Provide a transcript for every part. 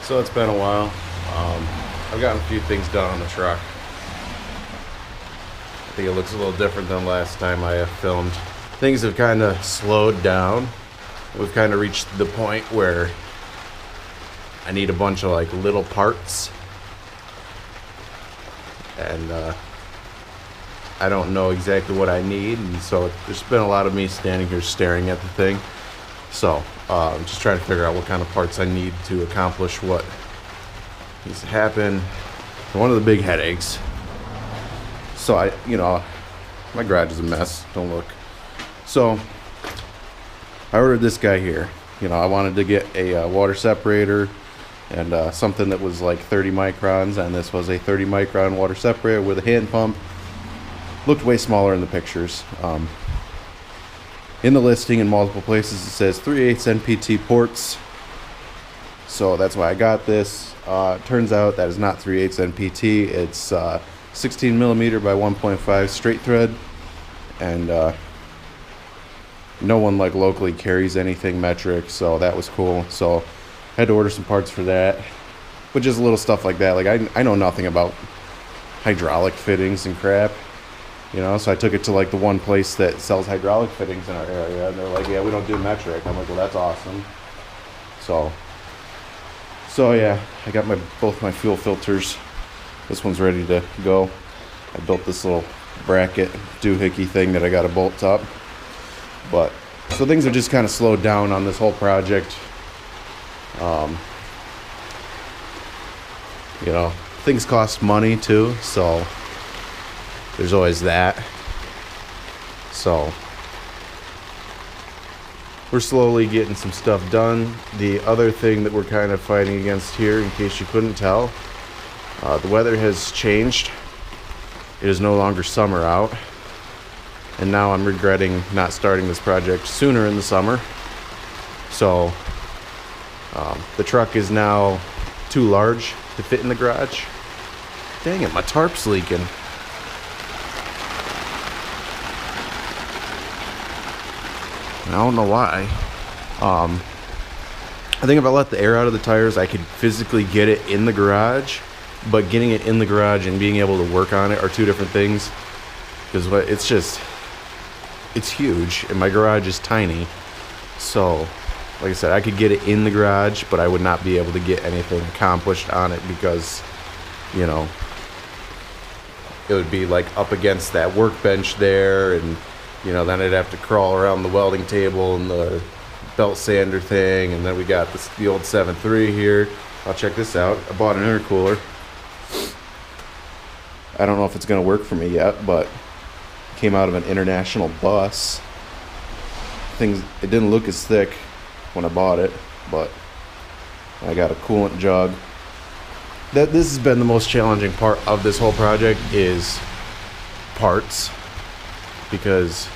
So it's been a while. I've gotten a few things done on the truck. I think it looks a little different than last time I filmed. Things have kind of slowed down. We've kind of reached the point where I need a bunch of like little parts. And I don't know exactly what I need, and so there's been a lot of me standing here staring at the thing. So I'm just trying to figure out what kind of parts I need to accomplish what needs to happen. One of the big headaches. So my garage is a mess. Don't look. So I ordered this guy here. I wanted to get a water separator and something that was like 30 microns, and this was a 30 micron water separator with a hand pump. Looked way smaller in the pictures. In the listing in multiple places it says 3/8 NPT ports, so that's why I got this. Turns out that is not 3/8 NPT. It's 16 millimeter by 1.5 straight thread, and no one like locally carries anything metric, so that was cool. So I had to order some parts for that, but just little stuff like that. Like I know nothing about hydraulic fittings and crap. So I took it to like the one place that sells hydraulic fittings in our area, and they're like, yeah, we don't do metric. I'm like, well, that's awesome. So yeah, I got both my fuel filters. This one's ready to go. I built this little bracket doohickey thing that I got to bolt up. But so things have just kind of slowed down on this whole project. Things cost money too, so there's always that. So we're slowly getting some stuff done. The other thing that we're kind of fighting against here, in case you couldn't tell, the weather has changed. It is no longer summer out, and now I'm regretting not starting this project sooner in the summer. So the truck is now too large to fit in the garage. Dang it, my tarp's leaking. I don't know why. I think if I let the air out of the tires, I could physically get it in the garage, but getting it in the garage and being able to work on it are two different things. Because it's huge, and my garage is tiny. So, like I said, I could get it in the garage, but I would not be able to get anything accomplished on it because, it would be like up against that workbench there, and then I'd have to crawl around the welding table and the belt sander thing, and then we got the old 7.3 here. I'll check this out. I bought an intercooler. I don't know if it's going to work for me yet, but it came out of an international bus. It didn't look as thick when I bought it, but I got a coolant jug. This has been the most challenging part of this whole project is parts, because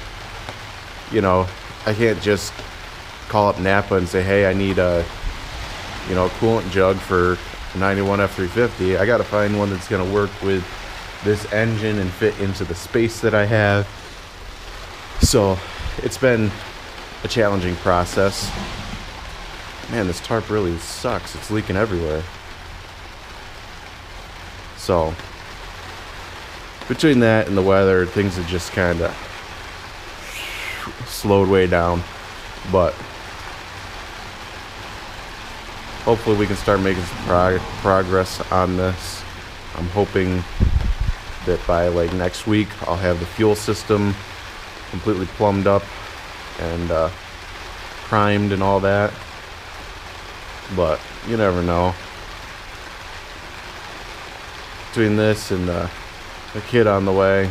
I can't just call up Napa and say, hey, I need a coolant jug for 91 F350. I gotta find one that's gonna work with this engine and fit into the space that I have. So it's been a challenging process. Man, this tarp really sucks. It's leaking everywhere. So between that and the weather, things have just kind of slowed way down, but hopefully we can start making some progress on this. I'm hoping that by like next week I'll have the fuel system completely plumbed up and primed and all that, but you never know. Between this and the kid on the way,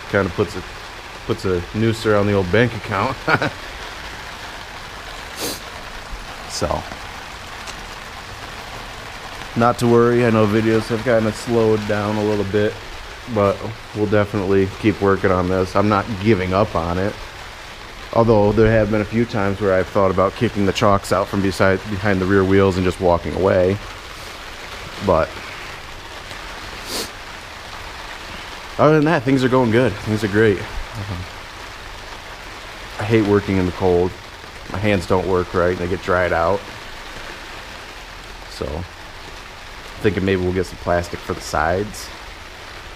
kind of puts a noose around the old bank account. So, not to worry. I know videos have kind of slowed down a little bit, but we'll definitely keep working on this. I'm not giving up on it, although there have been a few times where I've thought about kicking the chocks out from behind the rear wheels and just walking away. But other than that, things are going good. Things are great. I hate working in the cold. My hands don't work right and they get dried out. So thinking maybe we'll get some plastic for the sides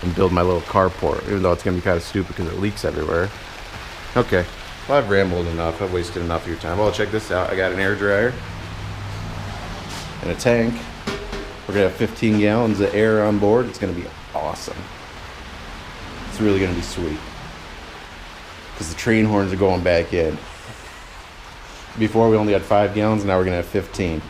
and build my little carport, even though it's gonna be kind of stupid because it leaks everywhere. Okay, well, I've rambled enough. I've wasted enough of your time. Well, check this out. I got an air dryer and a tank. We're gonna have 15 gallons of air on board. It's gonna be awesome. It's really gonna be sweet because the train horns are going back in. Before we only had 5 gallons, now we're gonna have 15.